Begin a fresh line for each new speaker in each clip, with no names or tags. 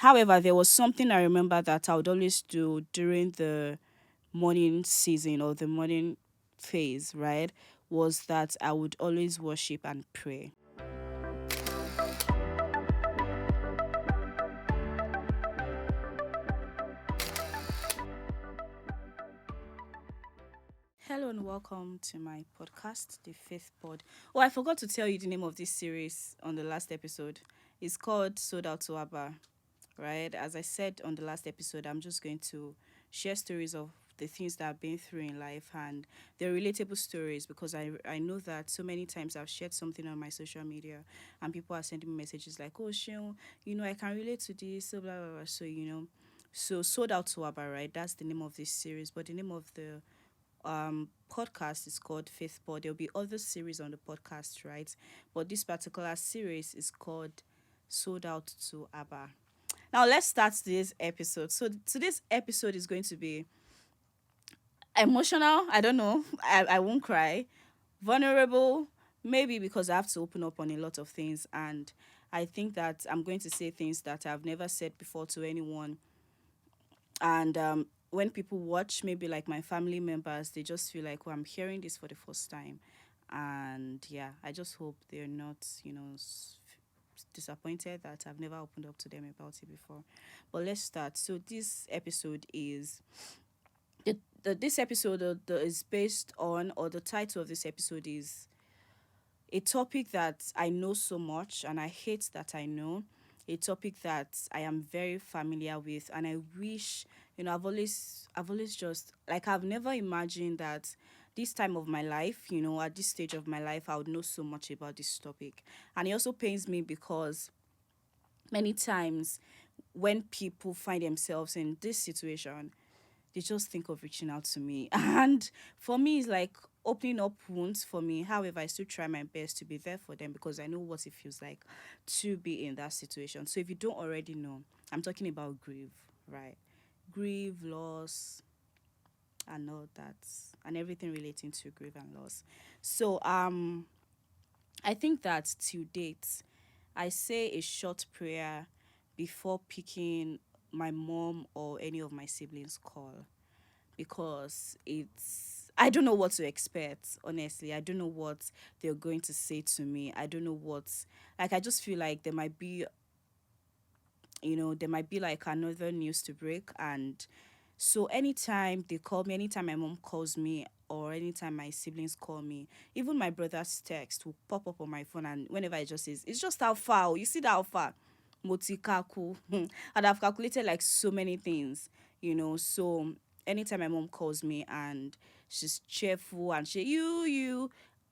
However, there was something I remember that I would always do during the morning season or the morning phase, right? Was that I would always worship and pray. Hello and welcome to my podcast, The Fifth Pod. Oh, I forgot to tell you the name of this series on the last episode. It's called Sold Out to Abba, right? As I said on the last episode, I'm just going to share stories of the things that I've been through in life, and they're relatable stories because I know that so many times I've shared something on my social media and people are sending me messages like, oh, Shion, I can relate to this, so blah, blah, blah. So Sold Out to Abba, right? That's the name of this series, but the name of the podcast is called Faithpod. There'll be other series on the podcast, right? But this particular series is called Sold Out to Abba. Now let's start today's episode. So today's episode is going to be emotional. I don't know. I won't cry. Vulnerable, maybe because I have to open up on a lot of things, and I think that I'm going to say things that I've never said before to anyone. And when people watch, maybe like my family members, they just feel like, oh, I'm hearing this for the first time. And yeah, I just hope they're not, disappointed that I've never opened up to them about it before. But let's start. So this episode is this episode is based on, or the title of this episode is a topic that I know so much and I hate that I know, a topic that I am very familiar with, and I wish, I've always just like, I've never imagined that this time of my life, at this stage of my life, I would know so much about this topic. And it also pains me because many times when people find themselves in this situation, they just think of reaching out to me. And for me, it's like opening up wounds for me. However, I still try my best to be there for them because I know what it feels like to be in that situation. So if you don't already know, I'm talking about grief, right? Grief, loss, and all that, and everything relating to grief and loss. So I think that to date, I say a short prayer before picking my mom or any of my siblings' call, because I don't know what to expect, honestly. I don't know what they're going to say to me. I don't know what, like, I just feel like there might be like another news to break. And so anytime they call me, anytime my mom calls me, or anytime my siblings call me, even my brother's text will pop up on my phone, and whenever it just says, it's just how far, you see that how far, motikaku. And I've calculated like so many things, so anytime my mom calls me and she's cheerful and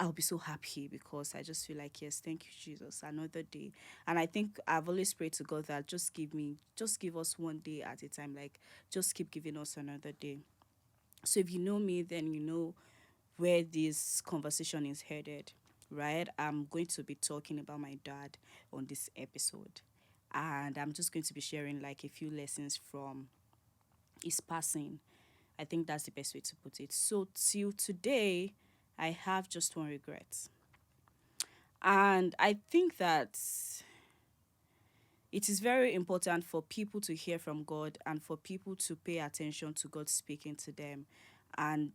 I'll be so happy because I just feel like, yes, thank you, Jesus, another day. And I think I've always prayed to God that just give us one day at a time, like just keep giving us another day. So if you know me, then you know where this conversation is headed, right? I'm going to be talking about my dad on this episode. And I'm just going to be sharing like a few lessons from his passing. I think that's the best way to put it. So till today, I have just one regret. And I think that it is very important for people to hear from God and for people to pay attention to God speaking to them. And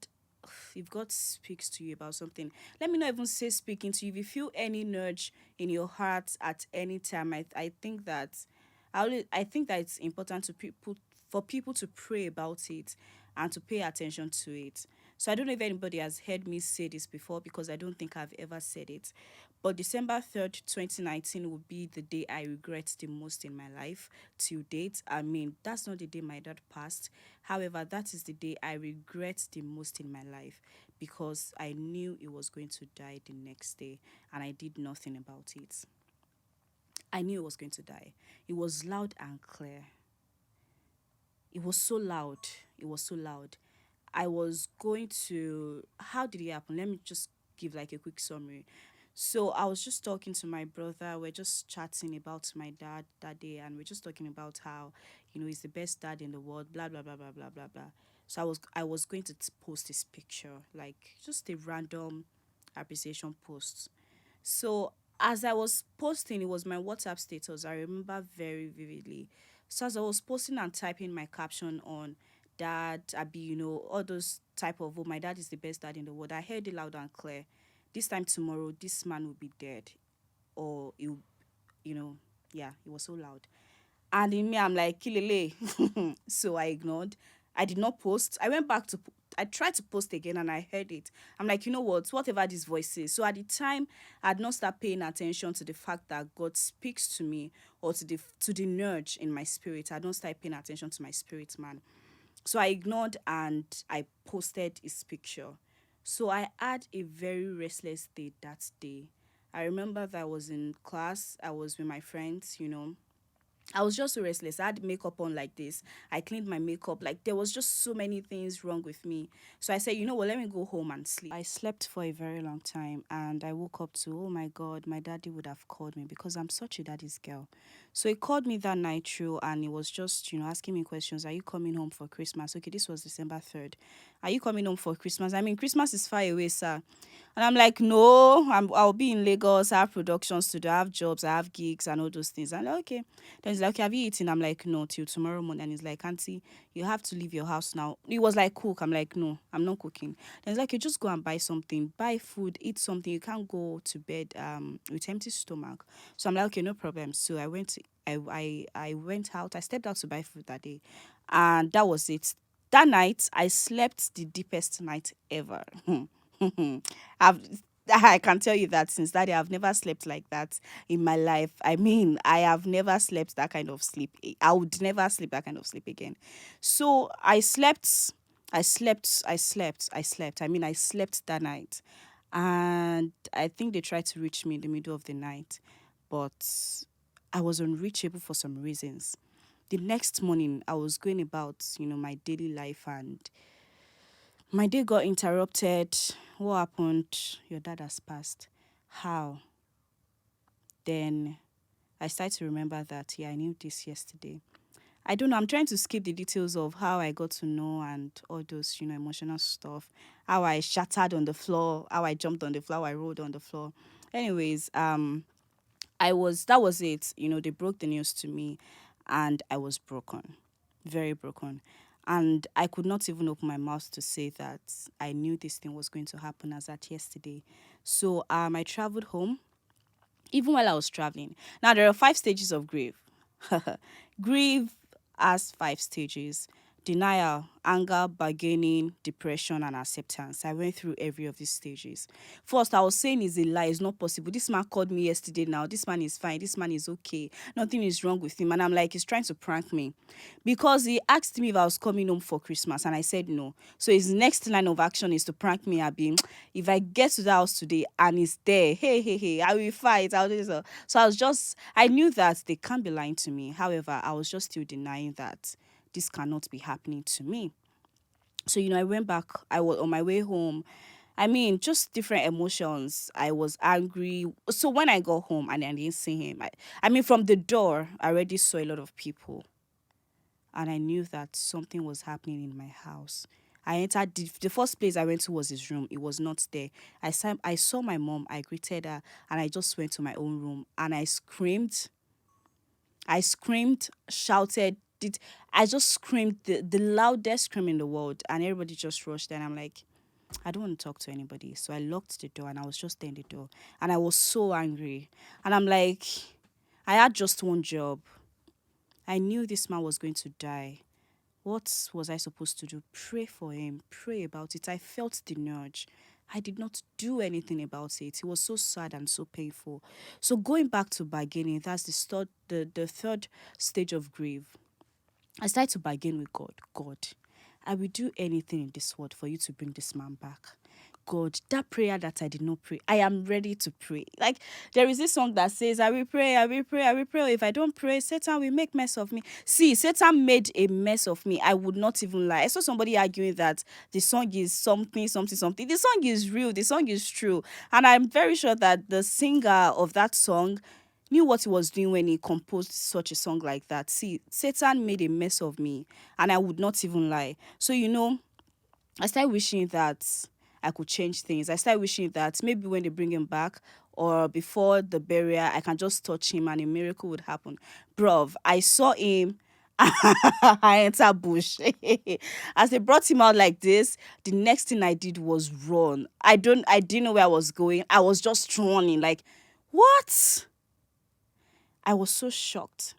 if God speaks to you about something, let me not even say speaking to you. If you feel any nudge in your heart at any time, I think that I think that it's important to people for people to pray about it and to pay attention to it. So I don't know if anybody has heard me say this before, because I don't think I've ever said it. But December 3rd, 2019 will be the day I regret the most in my life till date. I mean, that's not the day my dad passed. However, that is the day I regret the most in my life, because I knew he was going to die the next day and I did nothing about it. I knew he was going to die. It was loud and clear. It was so loud. It was so loud. I was going to. How did it happen? Let me just give like a quick summary. So I was just talking to my brother. We're just chatting about my dad that day, and we're just talking about how, he's the best dad in the world. Blah blah blah blah blah blah blah. So I was going to post this picture, like just a random appreciation post. So as I was posting, it was my WhatsApp status. I remember very vividly. So as I was posting and typing my caption on dad, Abi, all those type of, oh, my dad is the best dad in the world. I heard it loud and clear. This time tomorrow, this man will be dead. Or you know, yeah, it was so loud. And in me, I'm like, Kilele. So I ignored. I did not post. I went back to, I tried to post again and I heard it. I'm like, you know what? Whatever this voice is. So at the time, I had not started paying attention to the fact that God speaks to me or to the nudge in my spirit. I don't start paying attention to my spirit, man. So I ignored and I posted his picture. So I had a very restless day that day. I remember that I was in class, I was with my friends. I was just so restless. I had makeup on like this. I cleaned my makeup. Like there was just so many things wrong with me. So I said, you know what, let me go home and sleep. I slept for a very long time and I woke up to, oh my God, my daddy would have called me because I'm such a daddy's girl. So he called me that night through and he was just, asking me questions. Are you coming home for Christmas? Okay, this was December 3rd. Are you coming home for Christmas? I mean, Christmas is far away, sir. And I'm like, no, I'll be in Lagos. I have productions to do. I have jobs. I have gigs and all those things. And okay. Then he's like, okay, have you eaten? I'm like, no, till tomorrow morning. And he's like, auntie, you have to leave your house now. He was like, cook. I'm like, no, I'm not cooking. Then he's like, you just go and buy something. Buy food. Eat something. You can't go to bed with empty stomach. So I'm like, okay, no problem. So I went. I went out. I stepped out to buy food that day, and that was it. That night, I slept the deepest night ever. I've I can tell you that since that day, I've never slept like that in my life. I mean, I have never slept that kind of sleep. I would never sleep that kind of sleep again. So I slept. I mean, I slept that night. And I think they tried to reach me in the middle of the night, but I was unreachable for some reasons. The next morning, I was going about, my daily life and my day got interrupted. What happened? Your dad has passed. How? Then I started to remember that, yeah, I knew this yesterday. I don't know. I'm trying to skip the details of how I got to know and all those, emotional stuff. How I shattered on the floor, how I jumped on the floor, how I rolled on the floor. Anyways, that was it. They broke the news to me and I was broken, very broken. And I could not even open my mouth to say that I knew this thing was going to happen as at yesterday. So I traveled home, even while I was traveling. Now, there are 5 stages of grief. Grieve has 5 stages: denial, anger, bargaining, depression, and acceptance. I went through every of these stages. First, I was saying it's a lie, it's not possible. This man called me yesterday now. This man is fine. This man is okay. Nothing is wrong with him. And I'm like, he's trying to prank me. Because he asked me if I was coming home for Christmas, and I said no. So his next line of action is to prank me. Abi, if I get to the house today and he's there, hey, hey, hey, I will fight. I'll do this. So I knew that they can't be lying to me. However, I was just still denying that this cannot be happening to me. So, I went back. I was on my way home. I mean, just different emotions. I was angry. So when I got home and I didn't see him, I mean, from the door, I already saw a lot of people. And I knew that something was happening in my house. I entered the first place I went to was his room. It was not there. I saw my mom. I greeted her, and I just went to my own room and I screamed. I screamed, shouted. I just screamed the loudest scream in the world, and everybody just rushed. And I'm like, I don't want to talk to anybody. So I locked the door and I was just there in the door, and I was so angry. And I'm like, I had just one job. I knew this man was going to die. What was I supposed to do? Pray for him, pray about it. I felt the nudge. I did not do anything about it. It was so sad and so painful. So going back to bargaining, that's the third stage of grief. I started to bargain with God. God, I will do anything in this world for you to bring this man back. God, that prayer that I did not pray, I am ready to pray. Like there is this song that says, I will pray, I will pray, I will pray. If I don't pray, Satan will make mess of me. See, Satan made a mess of me. I would not even lie. I saw somebody arguing that the song is something, something, something. The song is real. The song is true. And I'm very sure that the singer of that song knew what he was doing when he composed such a song like that. See, Satan made a mess of me and I would not even lie. So, I started wishing that I could change things. I started wishing that maybe when they bring him back or before the burial, I can just touch him and a miracle would happen. Bruv, I saw him. I enter bush. As they brought him out like this, the next thing I did was run. I didn't know where I was going. I was just running. Like, what? I was so shocked.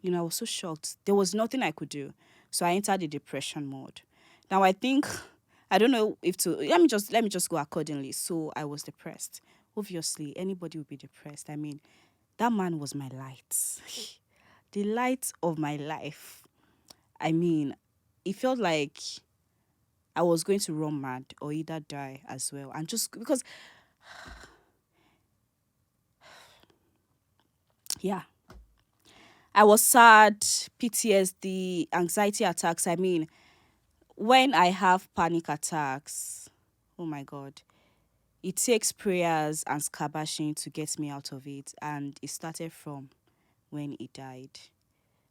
I was so shocked. There was nothing I could do. So I entered the depression mode. Now I think I don't know if to let me just go accordingly. So I was depressed. Obviously, anybody would be depressed. I mean, that man was my light. The light of my life. I mean, it felt like I was going to run mad or either die as well. And just because, yeah, I was sad, PTSD, anxiety attacks. I mean, when I have panic attacks, oh my God, it takes prayers and scabashing to get me out of it. And it started from when he died.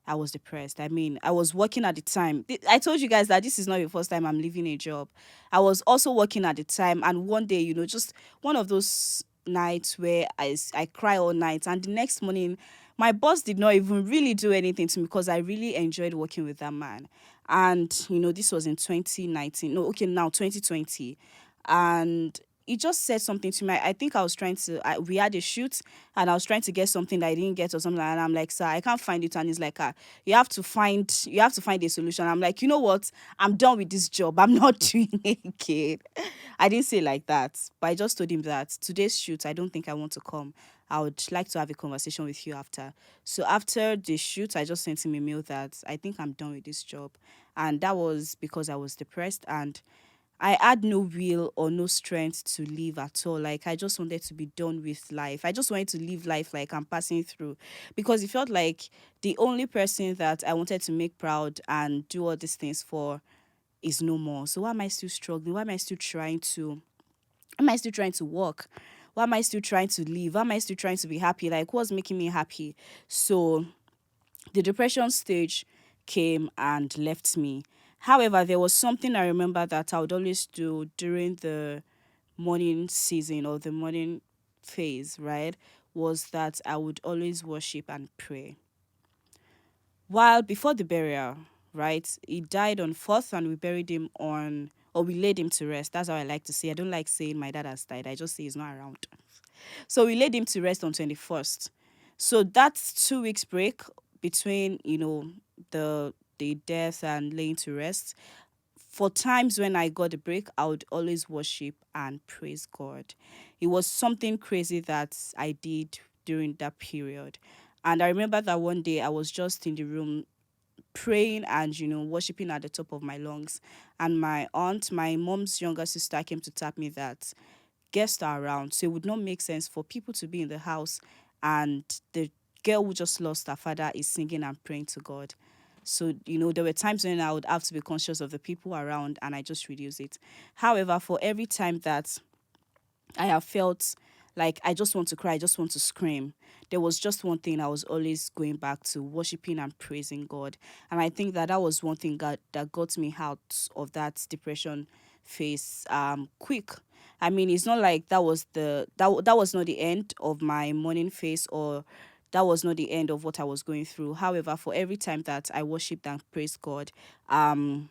I was depressed. I mean, I was working at the time. I told you guys that this is not the first time I'm leaving a job. I was also working at the time. And one day, just one of those nights where I cry all night. And the next morning, my boss did not even really do anything to me because I really enjoyed working with that man. And, this was in 2019. No, okay, now 2020. And he just said something to me. I think I was trying to, we had a shoot and I was trying to get something that I didn't get or something. And I'm like, sir, I can't find it. And he's like, you have to find a solution. I'm like, you know what? I'm done with this job. I'm not doing it again. I didn't say it like that, but I just told him that today's shoot, I don't think I want to come. I would like to have a conversation with you after. So after the shoot, I just sent him a mail that I think I'm done with this job. And that was because I was depressed and I had no will or no strength to live at all. Like, I just wanted to be done with life. I just wanted to live life like I'm passing through because it felt like the only person that I wanted to make proud and do all these things for is no more. So why am I still struggling? Why am I still trying to work? Why am I still trying to live? Why am I still trying to be happy? Like, what's making me happy? So the depression stage came and left me. However, there was something I remember that I would always do during the morning season or the morning phase, right? Was that I would always worship and pray. While before the burial, right? He died on 4th and we buried him on, or we laid him to rest. That's how I like to say. I don't like saying my dad has died. I just say he's not around. So we laid him to rest on 21st. So that's 2 weeks break between, the death and laying to rest. For times when I got a break, I would always worship and praise God. It was something crazy that I did during that period. And I remember that one day I was just in the room praying and worshiping at the top of my lungs, and my aunt, my mom's younger sister, came to tap me that guests are around, so it would not make sense for people to be in the house and the girl who just lost her father is singing and praying to God. So, there were times when I would have to be conscious of the people around and I just reduce it. However, for every time that I have felt like I just want to cry, I just want to scream, there was just one thing I was always going back to: worshiping and praising God. And I think that was one thing that got me out of that depression phase quick. I mean, it's not like that was not the end of my morning phase, or that was not the end of what I was going through. However, for every time that I worshipped and praised God, I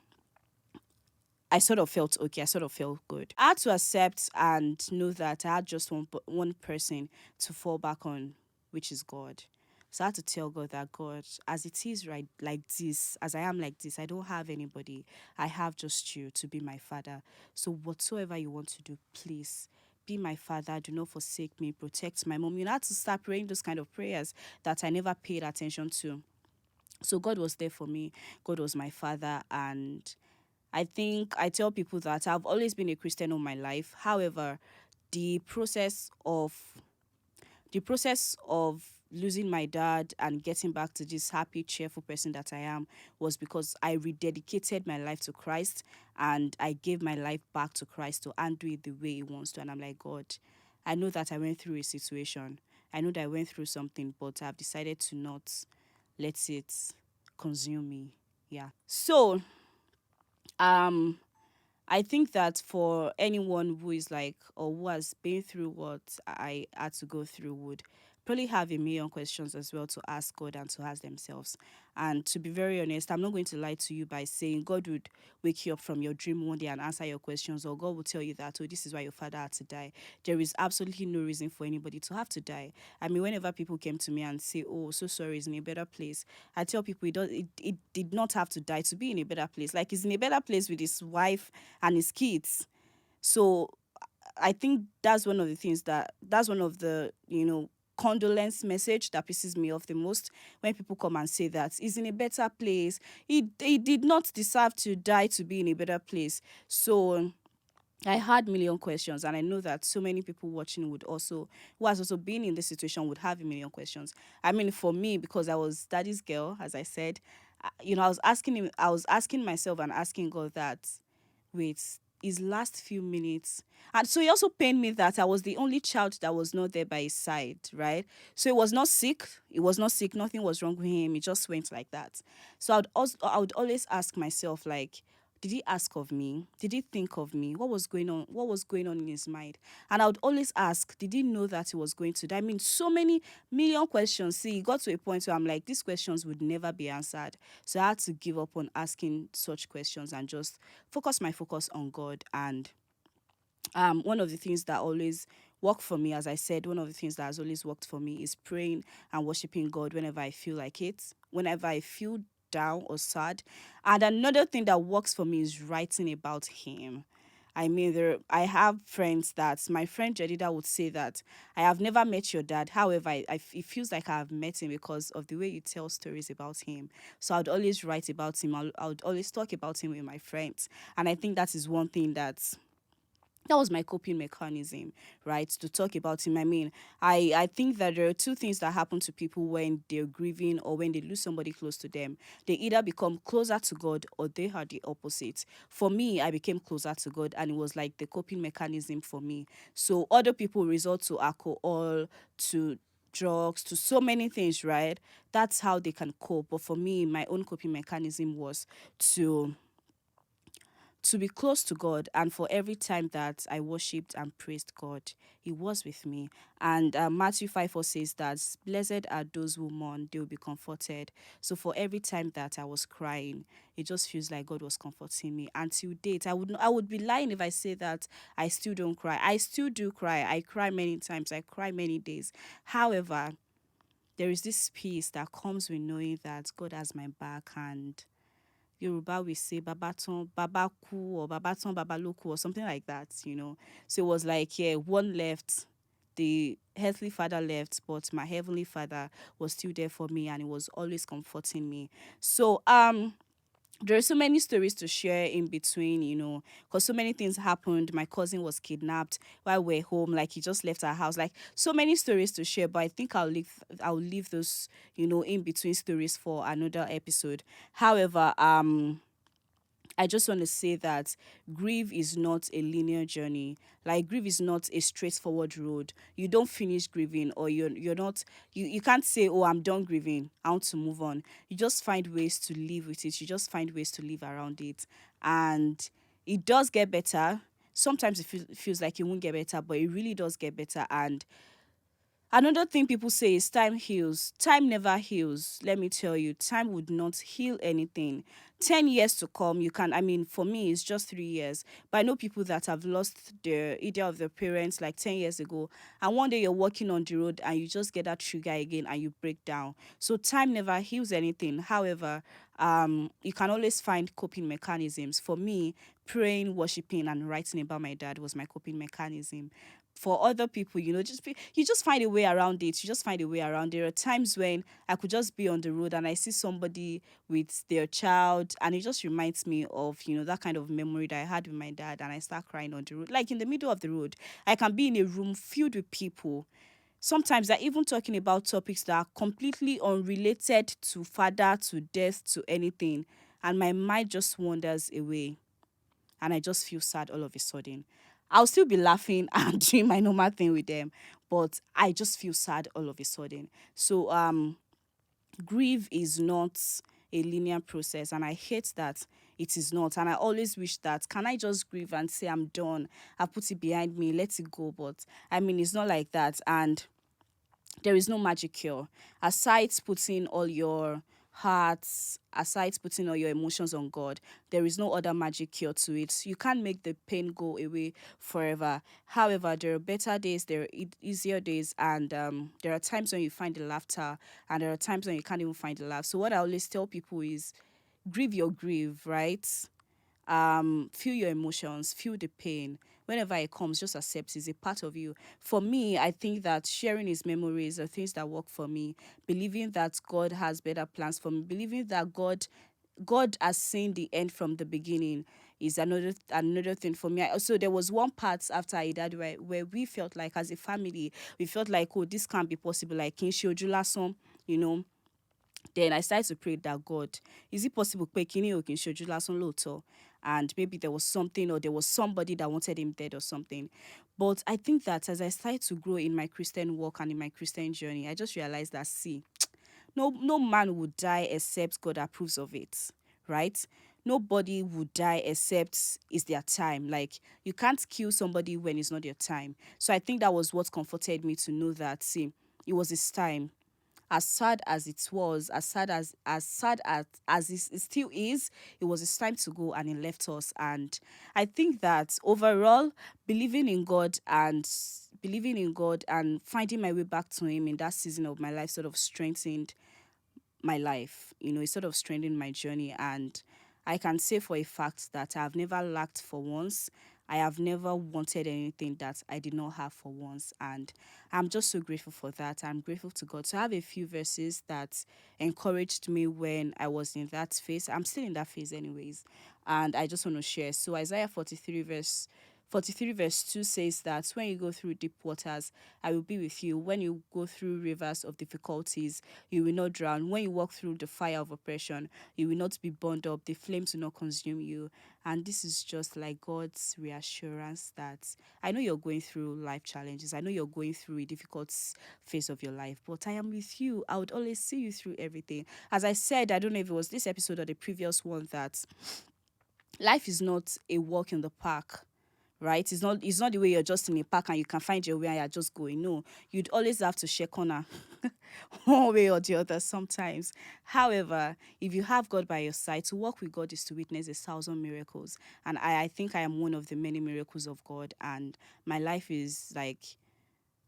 sort of felt okay. I sort of felt good. I had to accept and know that I had just one person to fall back on, which is God. So I had to tell God that, God, as it is right like this, as I am like this, I don't have anybody. I have just you to be my father. So whatsoever you want to do, please be my father. Do not forsake me. Protect my mom. You had to start praying those kind of prayers that I never paid attention to. So God was there for me. God was my father. And I think I tell people that I've always been a Christian all my life. However, the process of the process of losing my dad and getting back to this happy, cheerful person that I am was because I rededicated my life to Christ and I gave my life back to Christ to undo it the way He wants to. And I'm like, God, I know that I went through a situation. I know that I went through something, but I've decided to not let it consume me. Yeah. So, um, I think that for anyone who is like, or who has been through what I had to go through, would probably have a million questions as well to ask God and to ask themselves. And to be very honest, I'm not going to lie to you by saying God would wake you up from your dream one day and answer your questions, or God will tell you that, oh, this is why your father had to die. There is absolutely no reason for anybody to have to die. I mean, whenever people came to me and say, oh, so sorry, he's in a better place, I tell people it did not have to die to be in a better place. Like, he's in a better place with his wife and his kids. So I think that's one of the, condolence message that pisses me off the most, when people come and say that he's in a better place. He did not deserve to die to be in a better place. So I had million questions, and I know that so many people watching would also, who has also been in this situation, would have a million questions. I mean, for me, because I was daddy's girl, as I said, I was asking myself and asking God that, wait, his last few minutes. And so he also pained me that I was the only child that was not there by his side, right? So he was not sick. He was not sick. Nothing was wrong with him. He just went like that. So I would always ask myself, like, did he ask of me? Did he think of me? What was going on? What was going on in his mind? And I would always ask, did he know that he was going to die? I mean, so many million questions. See, it got to a point where I'm like, these questions would never be answered. So I had to give up on asking such questions and just focus on God. And one of the things that always work for me, as I said, one of the things that has always worked for me is praying and worshiping God whenever I feel like it, whenever I feel down or sad. And another thing that works for me is writing about him. I mean, I have friends that my friend Jedida would say that I have never met your dad. However, it feels like I have met him because of the way you tell stories about him. So I'd always write about him. I would always talk about him with my friends. And I think that is one thing that was my coping mechanism, right? To talk about him. I mean, I think that there are two things that happen to people when they're grieving or when they lose somebody close to them. They either become closer to God or they are the opposite. For me, I became closer to God, and it was like the coping mechanism for me. So other people resort to alcohol, to drugs, to so many things, right? That's how they can cope. But for me, my own coping mechanism was to be close to God. And for every time that I worshipped and praised God, He was with me. And Matthew 5:4 says that blessed are those who mourn, they will be comforted. So for every time that I was crying, it just feels like God was comforting me. Until date, I would be lying if I say that I still don't cry. I still do cry. I cry many times. I cry many days. However, there is this peace that comes with knowing that God has my back. And Yoruba we say babaton babaku or babaton babaloku or something like that. So it was like, yeah, one left, the earthly father left, but my heavenly father was still there for me, and it was always comforting me. So there are so many stories to share in between, because so many things happened. My cousin was kidnapped while we're home, like he just left our house. Like, so many stories to share, but I think I'll leave those, in between stories for another episode. However, I just want to say that grief is not a linear journey. Like, grief is not a straightforward road. You don't finish grieving, or you're not you can't say, oh, I'm done grieving, I want to move on. You just find ways to live with it. You just find ways to live around it. And it does get better. Sometimes it feels like it won't get better, but it really does get better. And another thing people say is time heals. Time never heals. Let me tell you, time would not heal anything. 10 years to come, I mean, for me, it's just 3 years. But I know people that have lost either of their parents like 10 years ago. And one day you're walking on the road and you just get that trigger again and you break down. So time never heals anything. However, you can always find coping mechanisms. For me, praying, worshiping, and writing about my dad was my coping mechanism. For other people, you just find a way around it. You just find a way around. There are times when I could just be on the road and I see somebody with their child, and it just reminds me of that kind of memory that I had with my dad, and I start crying on the road, like in the middle of the road. I can be in a room filled with people. Sometimes they're even talking about topics that are completely unrelated to father, to death, to anything, and my mind just wanders away, and I just feel sad all of a sudden. I'll still be laughing and doing my normal thing with them, but I just feel sad all of a sudden. So grief is not a linear process, and I hate that it is not. And I always wish that, can I just grieve and say I'm done, I've put it behind me, let it go? But I mean, it's not like that. And there is no magic cure. Aside putting all your hearts, aside putting all your emotions on God, there is no other magic cure to it. You can't make the pain go away forever. However, there are better days, there are easier days, and there are times when you find the laughter, and there are times when you can't even find the laugh. So what I always tell people is, grieve your grief, right? Feel your emotions, feel the pain. Whenever it comes, just accept it's a part of you. For me, I think that sharing his memories are things that work for me. Believing that God has better plans for me. Believing that God has seen the end from the beginning is another thing for me. Also, there was one part after I died where we felt like, as a family, we felt like, oh, this can't be possible. Like Kinshi Ojulason, you know. Then I started to pray that, God, is it possible pé kíní ò kí n ṣojú lásán lóòótọ́? And maybe there was something, or there was somebody that wanted him dead or something. But I think that as I started to grow in my Christian walk and in my Christian journey, I just realized that, see, no man would die except God approves of it, right? Nobody would die except it's their time. Like, you can't kill somebody when it's not your time. So I think that was what comforted me to know that, see, it was his time. As sad as it was, as it still is, it was his time to go, and he left us. And I think that overall, believing in God and finding my way back to him in that season of my life sort of strengthened my life. It sort of strengthened my journey. And I can say for a fact that I've never lacked for once. I have never wanted anything that I did not have for once. And I'm just so grateful for that. I'm grateful to God. So I have a few verses that encouraged me when I was in that phase. I'm still in that phase anyways. And I just want to share. So Isaiah 43 verse 2 says that, when you go through deep waters, I will be with you. When you go through rivers of difficulties, you will not drown. When you walk through the fire of oppression, you will not be burned up. The flames will not consume you. And this is just like God's reassurance that, I know you're going through life challenges. I know you're going through a difficult phase of your life, but I am with you. I would always see you through everything. As I said, I don't know if it was this episode or the previous one, that life is not a walk in the park, right? It's not the way you're just in a park and you can find your way and you're just going. No, you'd always have to share corner one way or the other sometimes. However, if you have God by your side, to walk with God is to witness 1,000 miracles. And I think I am one of the many miracles of God, and my life is like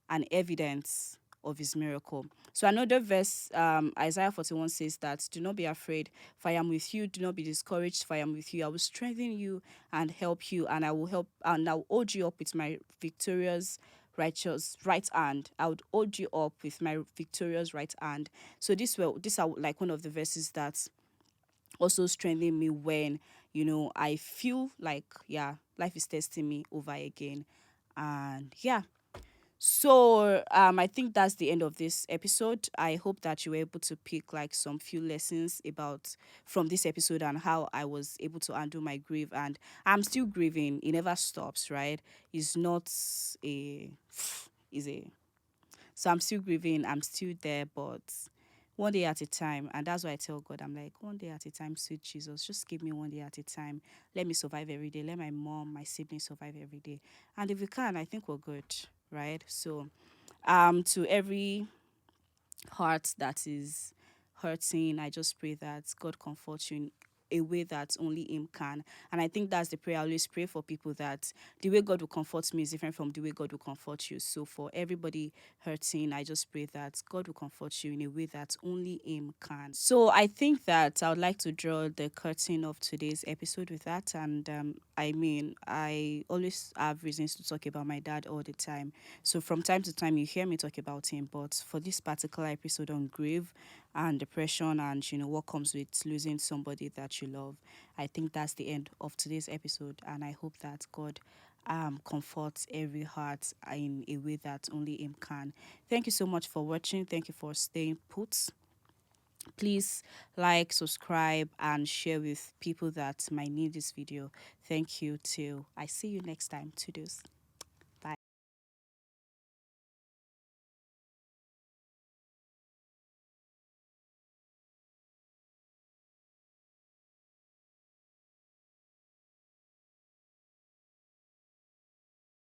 an evidence of his miracle. So another verse, Isaiah 41 says that, do not be afraid, for I am with you. Do not be discouraged, for I am with you. I will strengthen you and help you, and I will hold you up with my victorious righteous right hand. I would hold you up with my victorious right hand. So these are like one of the verses that also strengthen me when, I feel like, yeah, life is testing me over again. And yeah, so I think that's the end of this episode. I hope that you were able to pick like some few lessons about from this episode and how I was able to undo my grief. And I'm still grieving. It never stops, right? It's not a is a so I'm still grieving. I'm still there, but one day at a time. And that's why I tell God, I'm like, one day at a time, sweet Jesus. Just give me one day at a time. Let me survive every day. Let my mom, my siblings survive every day. And if we can, I think we're good, right? So, to every heart that is hurting, I just pray that God comforts you in a way that only him can. And I think that's the prayer I always pray for people, that the way God will comfort me is different from the way God will comfort you. So for everybody hurting, I just pray that God will comfort you in a way that only him can. So I think that I would like to draw the curtain of today's episode with that. And I always have reasons to talk about my dad all the time. So from time to time you hear me talk about him, but for this particular episode on grief and depression and what comes with losing somebody that you love, I think that's the end of today's episode. And I hope that God comforts every heart in a way that only him can. Thank you so much for watching. Thank you for staying put. Please like, subscribe, and share with people that might need this video. Thank you. Till I see you next time. To those.